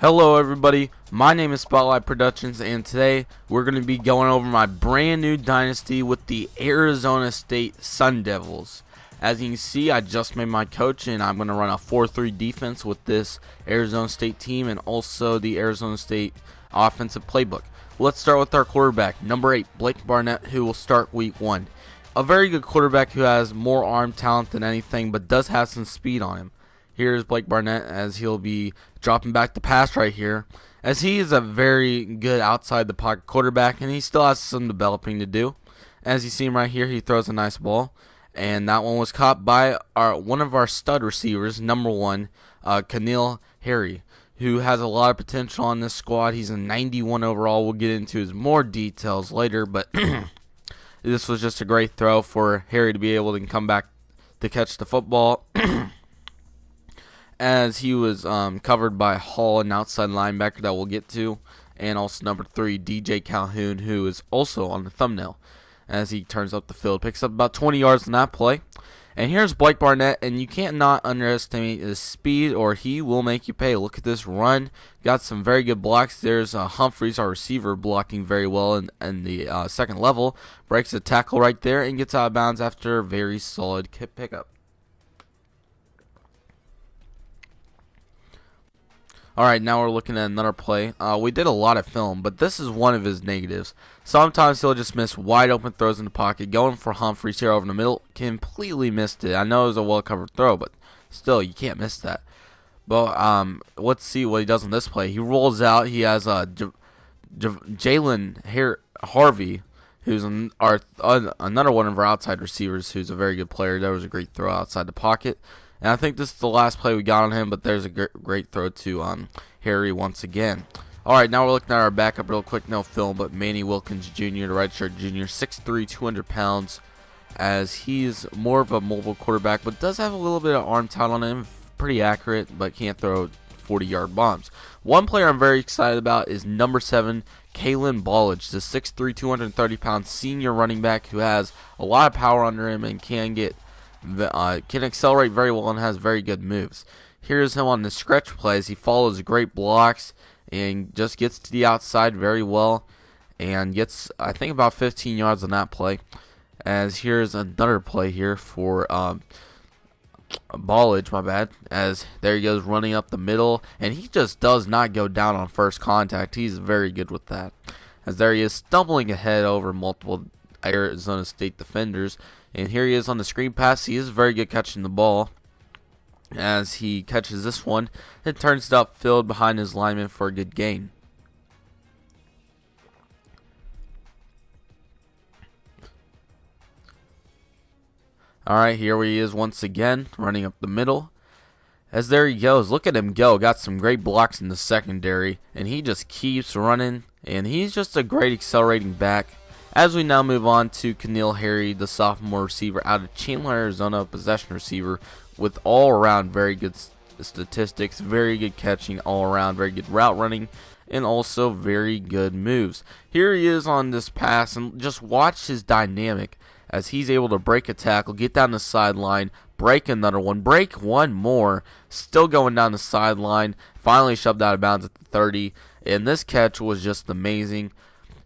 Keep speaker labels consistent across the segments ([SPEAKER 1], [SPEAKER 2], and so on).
[SPEAKER 1] Hello everybody, my name is Spotlight Productions, and today we're going to be going over my brand new dynasty with the Arizona State Sun Devils. As you can see, I just made my coach, and I'm going to run a 4-3 defense with this Arizona State team and also the Arizona State offensive playbook. Let's start with our quarterback, number 8, Blake Barnett, who will start week 1. A very good quarterback who has more arm talent than anything, but does have some speed on him. Here's Blake Barnett as he'll be dropping back the pass right here, as he is a very good outside the pocket quarterback, and he still has some developing to do. As you see him right here, he throws a nice ball, and that one was caught by one of our stud receivers, number 1, Ncaa Harry, who has a lot of potential on this squad. He's a 91 overall. We'll get into his more details later, but this was just a great throw for Harry to be able to come back to catch the football. As he was covered by Hall, an outside linebacker that we'll get to, and also number 3, DJ Calhoun, who is also on the thumbnail. As he turns up the field, picks up about 20 yards in that play. And here's Blake Barnett, and you can't not underestimate his speed, or he will make you pay. Look at this run. Got some very good blocks. There's Humphreys, our receiver, blocking very well in the second level. Breaks a tackle right there and gets out of bounds after a very solid pickup. Alright, now we're looking at another play. We did a lot of film, but this is one of his negatives. Sometimes he'll just miss wide open throws in the pocket. Going for Humphreys here over the middle. Completely missed it. I know it was a well-covered throw, but still, you can't miss that. But let's see what he does on this play. He rolls out. He has Jalen Harvey, who's another one of our outside receivers, who's a very good player. That was a great throw outside the pocket. And I think this is the last play we got on him, but there's a great throw to Harry once again. All right, now we're looking at our backup real quick. No film, but Manny Wilkins Jr., the Redshirt Jr., 6'3", 200 pounds, as he's more of a mobile quarterback, but does have a little bit of arm talent on him. Pretty accurate, but can't throw 40-yard bombs. One player I'm very excited about is number 7, Kalen Ballage, the 6'3", 230-pound senior running back who has a lot of power under him and can accelerate very well and has very good moves. Here's him on the stretch plays. He follows great blocks and just gets to the outside very well and gets, I think, about 15 yards on that play. As here's another play here for Ballage, my bad, as there he goes running up the middle, and he just does not go down on first contact. He's very good with that. As there he is stumbling ahead over multiple Arizona State defenders. And here he is on the screen pass. He is very good catching the ball. As he catches this one, it turns it upfield behind his lineman for a good gain. Alright, here he is once again, running up the middle. As there he goes. Look at him go. Got some great blocks in the secondary. And he just keeps running. And he's just a great accelerating back. As we now move on to Ncaa Harry, the sophomore receiver out of Chandler, Arizona, possession receiver with all-around very good statistics, very good catching all around, very good route running, and also very good moves. Here he is on this pass, and just watch his dynamic as he's able to break a tackle, get down the sideline, break another one, break one more, still going down the sideline, finally shoved out of bounds at the 30, and this catch was just amazing.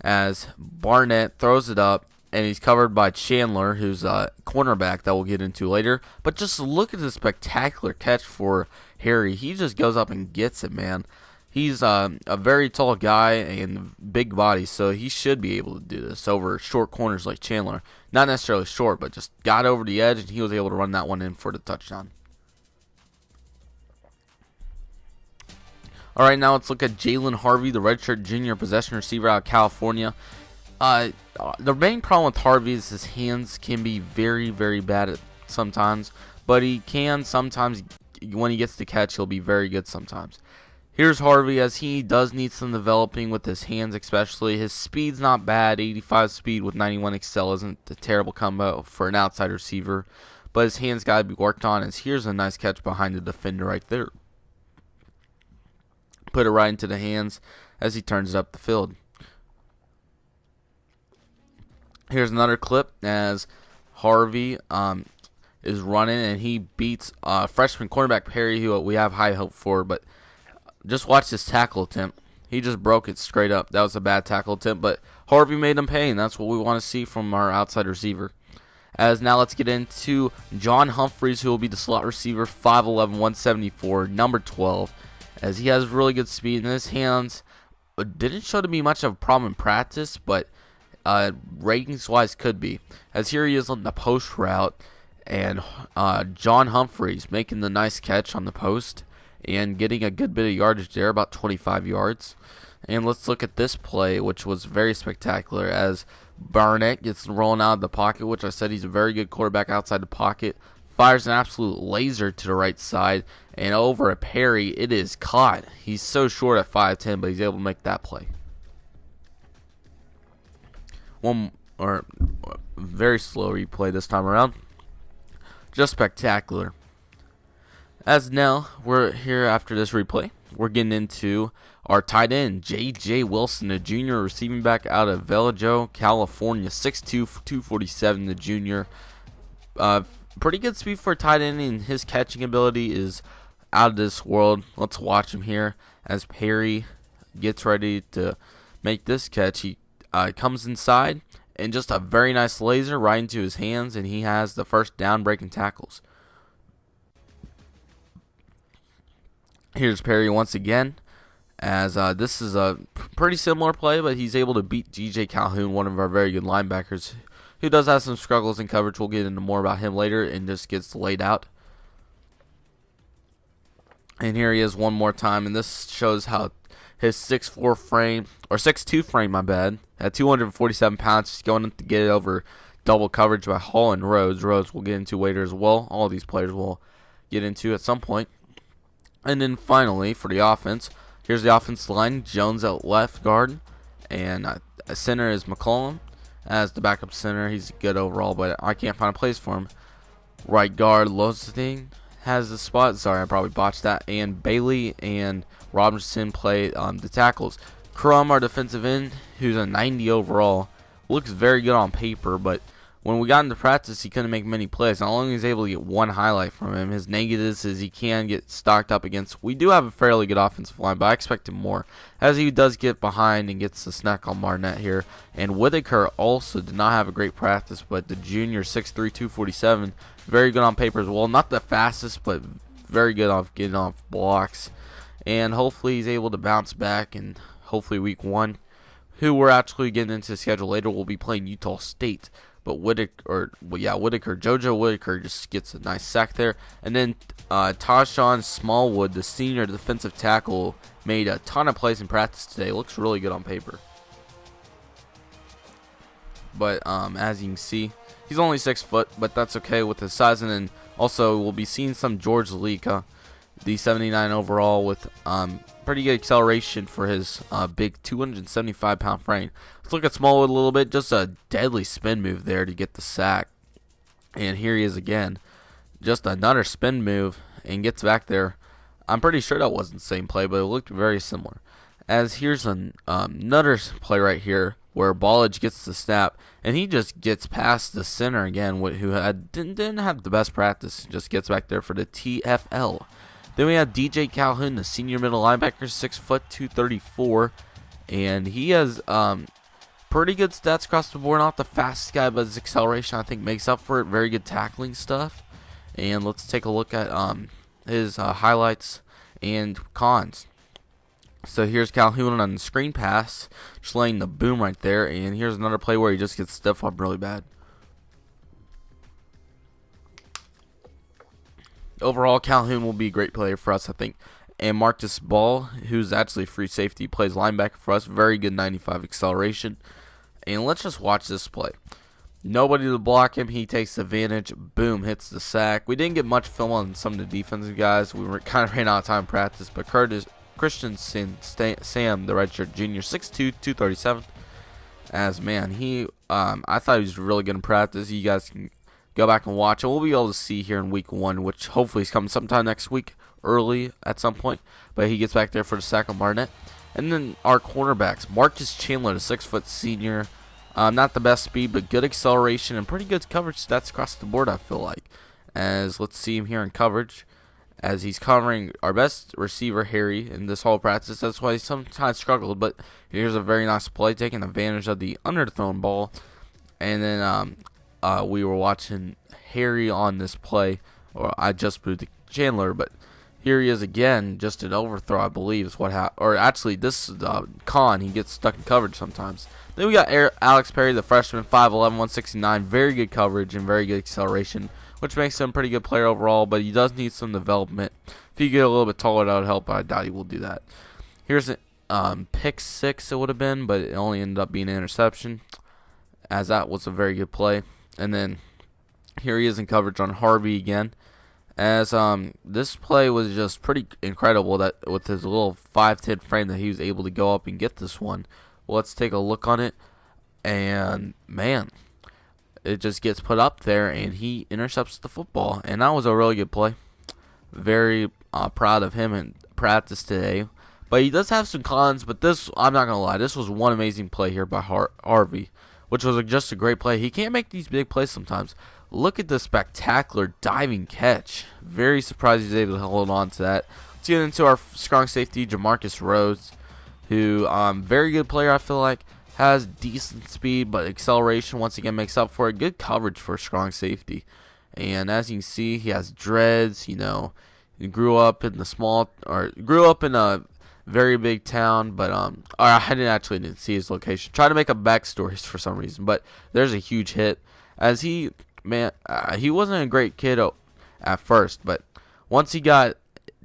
[SPEAKER 1] As Barnett throws it up, and he's covered by Chandler, who's a cornerback that we'll get into later. But just look at the spectacular catch for Harry. He just goes up and gets it, man. He's a very tall guy and big body, so he should be able to do this over short corners like Chandler. Not necessarily short, but just got over the edge, and he was able to run that one in for the touchdown. Alright, now let's look at Jalen Harvey, the Redshirt Jr. possession receiver out of California. The main problem with Harvey is his hands can be very, very bad sometimes, but he can sometimes, when he gets the catch, he'll be very good sometimes. Here's Harvey, as he does need some developing with his hands especially. His speed's not bad. 85 speed with 91 excel isn't a terrible combo for an outside receiver, but his hands got to be worked on, as here's a nice catch behind the defender right there. Put it right into the hands as he turns it up the field. Here's another clip as Harvey is running, and he beats freshman cornerback Perry, who we have high hope for, but just watch this tackle attempt. He just broke it straight up. That was a bad tackle attempt, but Harvey made him pay, and that's what we want to see from our outside receiver. As now let's get into John Humphreys, who will be the slot receiver, 5'11", 174, number 12, as he has really good speed in his hands. Didn't show to be much of a problem in practice, but ratings-wise could be. As here he is on the post route, and John Humphreys making the nice catch on the post and getting a good bit of yardage there, about 25 yards. And let's look at this play, which was very spectacular, as Barnett gets rolling out of the pocket, which I said he's a very good quarterback outside the pocket. Fires an absolute laser to the right side, and over a Perry, it is caught. He's so short at 5'10", but he's able to make that play. Very slow replay this time around. Just spectacular. As now, we're here after this replay. We're getting into our tight end, J.J. Wilson, a junior receiving back out of Vallejo, California, 6'2", 247, the junior. Pretty good speed for a tight end, and his catching ability is out of this world. Let's watch him here as Perry gets ready to make this catch. He comes inside, and just a very nice laser right into his hands, and he has the first down breaking tackles. Here's Perry once again, as this is a pretty similar play, but he's able to beat DJ Calhoun, one of our very good linebackers, who does have some struggles in coverage. We'll get into more about him later, and just gets laid out. And here he is one more time, and this shows how his 6'4 frame, or 6'2 frame, my bad, at 247 pounds, just going to get it over double coverage by Hall and Rhodes. Rhodes we'll get into later as well. All these players we'll get into at some point. And then finally, for the offense, here's the offensive line. Jones at left guard, and center is McCollum as the backup center. He's good overall, but I can't find a place for him. Right guard, Losting has the spot. Sorry, I probably botched that. And Bailey and Robinson play the tackles. Crum, our defensive end, who's a 90 overall, looks very good on paper, but when we got into practice, he couldn't make many plays. Not only was he able to get one highlight from him, his negatives is he can get stocked up against. We do have a fairly good offensive line, but I expected more, as he does get behind and gets the snack on Barnett here. And Whitaker also did not have a great practice, but the junior, 6'3", 247, very good on paper as well. Not the fastest, but very good off getting off blocks. And hopefully he's able to bounce back, and hopefully week 1, who we're actually getting into the schedule later, will be playing Utah State. But Whitaker, Jojo Whitaker just gets a nice sack there. And then Tashawn Smallwood, the senior defensive tackle, made a ton of plays in practice today. Looks really good on paper. But as you can see, he's only 6 foot, but that's okay with his size. And then also we'll be seeing some George Lika, the 79 overall, with pretty good acceleration for his big 275-pound frame. Let's look at Smallwood a little bit. Just a deadly spin move there to get the sack. And here he is again. Just another spin move and gets back there. I'm pretty sure that wasn't the same play, but it looked very similar. As here's another play right here where Ballage gets the snap, and he just gets past the center again, who didn't have the best practice. Just gets back there for the TFL. Then we have DJ Calhoun, the senior middle linebacker, 6 foot, 234, and he has pretty good stats across the board. Not the fastest guy, but his acceleration, I think, makes up for it. Very good tackling stuff. And let's take a look at his highlights and cons. So here's Calhoun on the screen pass, just laying the boom right there. And here's another play where he just gets stiff up really bad. Overall, Calhoun will be a great player for us, I think. And Marcus Ball, who's actually free safety, plays linebacker for us. Very good 95 acceleration. And let's just watch this play. Nobody to block him. He takes advantage. Boom, hits the sack. We didn't get much film on some of the defensive guys. We kind of ran out of time in practice. But Christensen Sam, the Redshirt junior, 6'2", 237. As, man, I thought he was really good in practice. You guys can go back and watch, and we'll be able to see here in week 1, which hopefully is coming sometime next week, early at some point. But he gets back there for the sack on Barnett. And then our cornerbacks, Marcus Chandler, the 6 foot senior. Not the best speed, but good acceleration and pretty good coverage stats across the board, I feel like. As let's see him here in coverage. as he's covering our best receiver, Harry, in this whole practice. That's why he sometimes struggled, but here's a very nice play, taking advantage of the underthrown ball. And then we were watching Harry on this play, or I just moved to Chandler, but here he is again, just an overthrow, I believe, is what happened. Or actually, this is Ncaa. He gets stuck in coverage sometimes. Then we got Alex Perry, the freshman, 5'11", 169. Very good coverage and very good acceleration, which makes him a pretty good player overall, but he does need some development. If he get a little bit taller, that would help, but I doubt he will do that. Here's a pick 6, it would have been, but it only ended up being an interception, as that was a very good play. And then here he is in coverage on Harvey again. As this play was just pretty incredible, that with his little 5'10" frame, that he was able to go up and get this one. Well, let's take a look on it, and man, it just gets put up there, and he intercepts the football, and that was a really good play. Very proud of him in practice today, but he does have some cons. But this, I'm not gonna lie, this was one amazing play here by Harvey, which was just a great play. He can't make these big plays sometimes. Look at the spectacular diving catch. Very surprised he's able to hold on to that. Let's get into our strong safety, Jamarcus Rhodes, who very good player, I feel like. Has decent speed, but acceleration once again makes up for it. Good coverage for a strong safety. And as you can see, he has dreads. You know, he grew up in a very big town, but I didn't see his location. Try to make up backstories for some reason, but there's a huge hit. As he wasn't a great kid at first, but once he got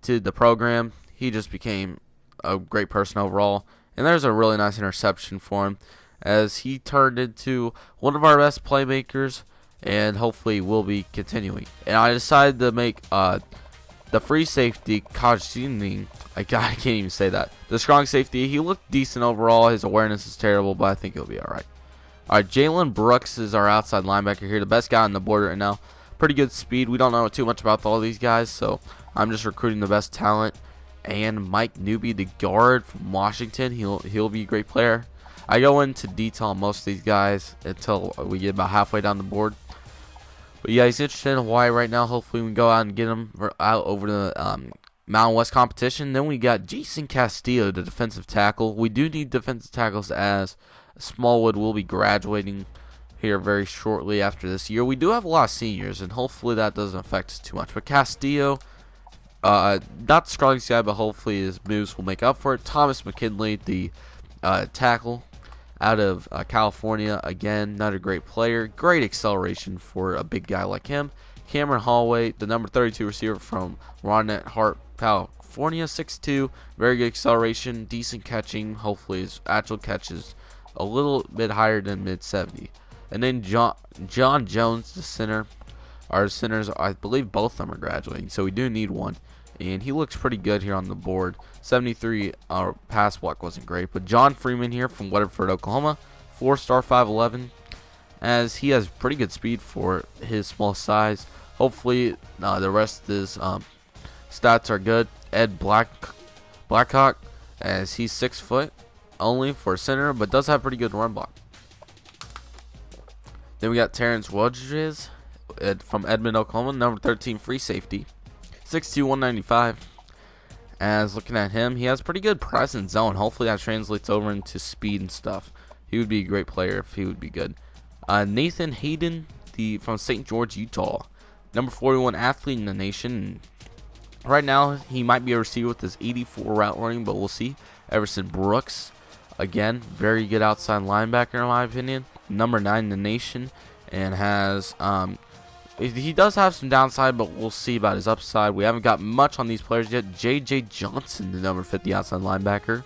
[SPEAKER 1] to the program, he just became a great person overall. And there's a really nice interception for him, as he turned into one of our best playmakers, and hopefully will be continuing. And I decided to make the free safety, Kajini, I can't even say that. The strong safety, he looked decent overall. His awareness is terrible, but I think he'll be alright. Alright, Jalen Brooks is our outside linebacker here, the best guy on the board right now. Pretty good speed. We don't know too much about all these guys, so I'm just recruiting the best talent. And Mike Newby, the guard from Washington, he'll be a great player. I go into detail on most of these guys until we get about halfway down the board. But yeah, he's interested in Hawaii right now. Hopefully we can go out and get him out over the Mountain West competition. Then we got Jason Castillo, the defensive tackle. We do need defensive tackles, as Smallwood will be graduating here very shortly after this year. We do have a lot of seniors, and hopefully that doesn't affect us too much. But Castillo, not the strongest guy, but hopefully his moves will make up for it. Thomas McKinley, the tackle out of California, again, another great player. Great acceleration for a big guy like him. Cameron Holloway, the number 32 receiver from Ronnet Hart, California, 6'2", very good acceleration, decent catching. Hopefully his actual catch is a little bit higher than mid-70. And then John Jones, the center. Our centers, I believe both of them are graduating, so we do need one. And he looks pretty good here on the board. 73, our pass block wasn't great. But John Freeman here from Weatherford, Oklahoma, 4-star, 5'11", as he has pretty good speed for his small size. Hopefully the rest of his stats are good. Ed Blackhawk, as he's 6 foot only for center, but does have pretty good run block. Then we got Terrence Wodges from Edmond, Oklahoma, number 13 free safety, 6'2", 195. As looking at him, he has pretty good press and zone. Hopefully that translates over into speed and stuff. He would be a great player if he would be good. Nathan Hayden, from St. George, Utah, number 41 athlete in the nation. Right now, he might be a receiver with his 84 route running, but we'll see. Everson Brooks, again, very good outside linebacker in my opinion. Number 9 in the nation, and has he does have some downside, but we'll see about his upside. We haven't got much on these players yet. J.J. Johnson, the number 50 outside linebacker.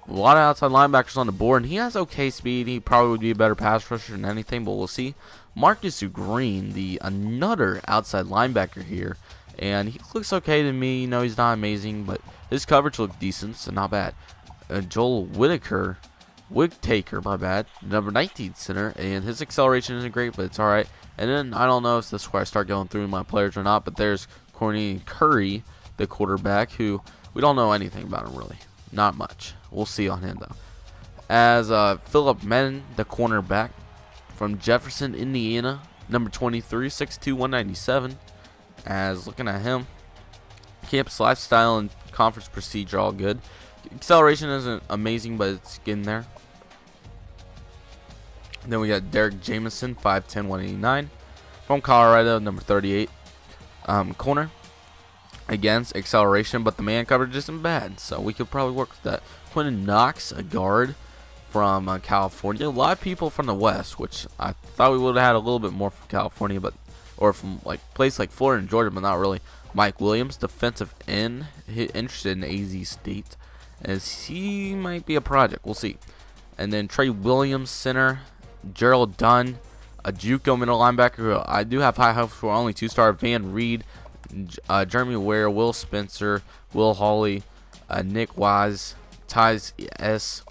[SPEAKER 1] A lot of outside linebackers on the board, and he has okay speed. He probably would be a better pass rusher than anything, but we'll see. Marcus Green, another outside linebacker here, and he looks okay to me. You know, he's not amazing, but his coverage looked decent, so not bad. Joel Wigtaker, my bad, number 19 center, and his acceleration isn't great, but it's alright. And then I don't know if this is where I start going through my players or not, but there's Corny Curry, the quarterback, who we don't know anything about him really. Not much. We'll see on him though. As Philip Menn, the cornerback from Jefferson, Indiana, number 23, 6'2", 197. As looking at him, Campus lifestyle and conference prestige are all good. Acceleration isn't amazing, but it's getting there. Then we got Derek Jameson, 5'10", 189, from Colorado, number 38. Corner. Against acceleration, but the man coverage isn't bad, so we could probably work with that. Quentin Knox, a guard from California. A lot of people from the West, which I thought we would have had a little bit more from California, or from like places like Florida and Georgia, but not really. Mike Williams, defensive end, interested in AZ State, as he might be a project. We'll see. And then Trey Williams, center. Gerald Dunn, a JUCO middle linebacker who I do have high hopes for. Only 2-star. Van Reed, Jeremy Ware, Will Spencer, Will Hawley, Nick Wise, Ty's S,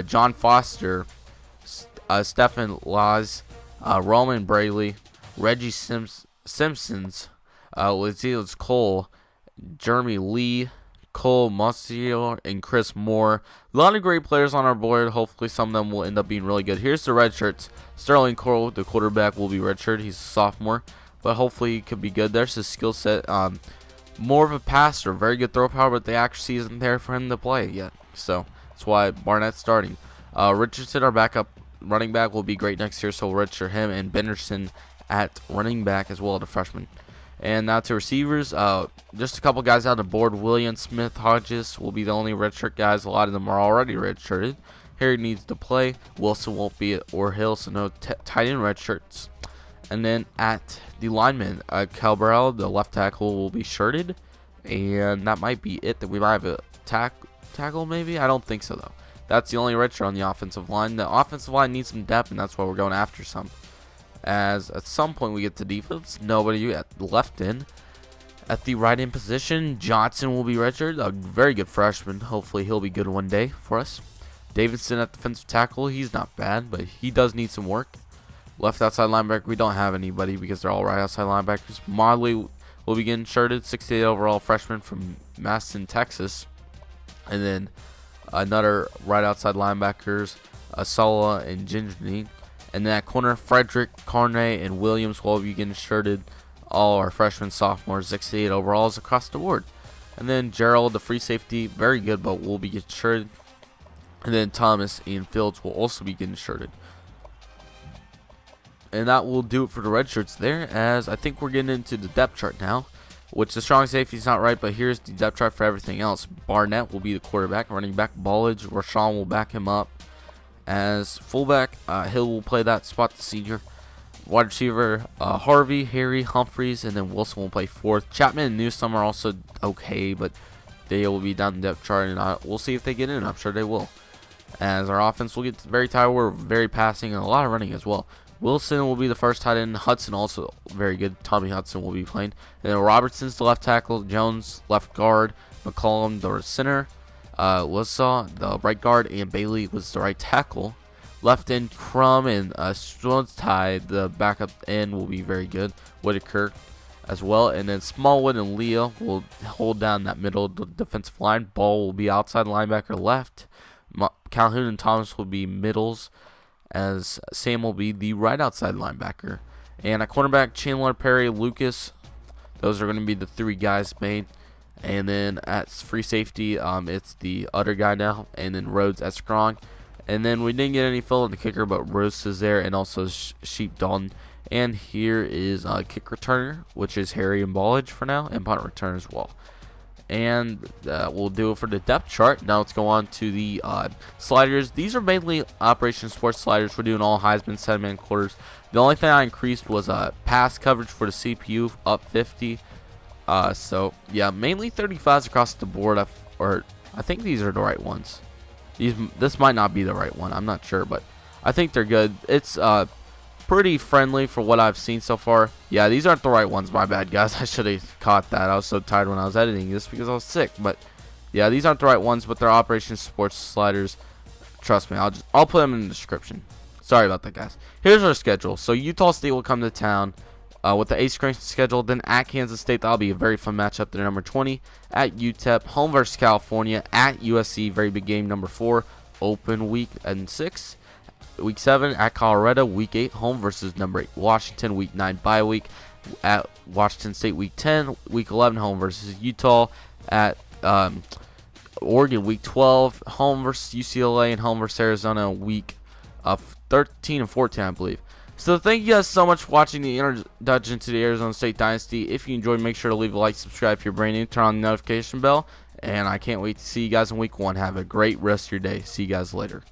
[SPEAKER 1] John Foster, Stephen Laws, Roman Braley, Reggie Simpsons, Laziz Cole, Jeremy Lee, Cole Musial, and Chris Moore. A lot of great players on our board. Hopefully some of them will end up being really good. Here's the red shirts. Sterling Cole, the quarterback, will be redshirt. He's a sophomore, but hopefully he could be good. There's his skill set. More of a passer, very good throw power, but the accuracy isn't there for him to play yet. So that's why Barnett's starting. Richardson, our backup running back, will be great next year, so we'll redshirt him, and Benderson at running back as well, the freshman. And now to receivers, just a couple guys on the board. William Smith Hodges will be the only redshirt guys. A lot of them are already redshirted. Harry needs to play. Wilson won't be at or Hill, so no tight end redshirts. And then at the lineman, Cabral, the left tackle, will be shirted. And that might be it. That we might have a tackle maybe? I don't think so, though. That's the only redshirt on the offensive line. The offensive line needs some depth, and that's why we're going after some. As at some point we get to defense, nobody at the left end. At the right end position, Johnson will be redshirt, a very good freshman. Hopefully he'll be good one day for us. Davidson at defensive tackle, he's not bad, but he does need some work. Left outside linebacker, we don't have anybody because they're all right outside linebackers. Modley will be getting shirted, 68 overall freshman from Maston, Texas. And then another right outside linebackers, Asala and Gingerny. And then at corner, Frederick, Carney, and Williams will be getting shirted. All our freshmen, sophomores, 68 overalls across the board. And then Gerald, the free safety, very good, but will be getting shirted. And then Thomas and Fields will also be getting shirted. And that will do it for the red shirts there, as I think we're getting into the depth chart now, which the strong safety is not right, but here's the depth chart for everything else. Barnett will be the quarterback. Running back, Ballage. Rashawn will back him up. As fullback, Hill will play that spot, the senior. Wide receiver, Harvey, Harry, Humphreys, and then Wilson will play fourth. Chapman and Newsome are also okay, but they will be down the depth chart, and we'll see if they get in. I'm sure they will. As our offense will get very tired, we're very passing and a lot of running as well. Wilson will be the first tight end. Hudson also very good. Tommy Hudson will be playing. And then Robertson's the left tackle. Jones, left guard. McCollum, the center. Lissaw, the right guard, and Bailey was the right tackle. Left end, Crum and Stronstide, the backup end, will be very good. Whitaker as well. And then Smallwood and Leo will hold down that middle defensive line. Ball will be outside linebacker left. Calhoun and Thomas will be middles, as Sam will be the right outside linebacker. And at cornerback, Chandler, Perry, Lucas, those are going to be the three guys made. And then at free safety, it's the other guy now. And then Rhodes at strong. And then we didn't get any fill in the kicker, but Rose is there. And also Sheep Dalton. And here is a kick returner, which is Harry and Ballage for now. And punt return as well. And we'll do it for the depth chart. Now let's go on to the sliders. These are mainly Operation Sports sliders. We're doing all Heisman 7-man quarters. The only thing I increased was pass coverage for the CPU, up 50. So yeah, mainly 35s across the board. I think these are the right ones. This might not be the right one. I'm not sure, but I think they're good. It's pretty friendly for what I've seen so far. Yeah, these aren't the right ones. My bad, guys. I should have caught that. I was so tired when I was editing this because I was sick. But yeah, these aren't the right ones, but they're Operation Sports sliders. Trust me, I'll put them in the description. Sorry about that, guys. Here's our schedule. So Utah State will come to town with the 8th strength schedule. Then at Kansas State, that'll be a very fun matchup. They're number 20. At UTEP, home versus California. At USC, very big game, number 4. Open week and 6. Week 7 at Colorado. Week 8, home versus number 8 Washington. Week 9, bye week at Washington State week 10, week 11 home versus Utah, at Oregon week 12, home versus UCLA, and home versus Arizona week 13 and 14, I believe. So thank you guys so much for watching the introduction to the Arizona State Dynasty. If you enjoyed, make sure to leave a like, subscribe if you're brand new, turn on the notification bell, and I can't wait to see you guys in week 1. Have a great rest of your day. See you guys later.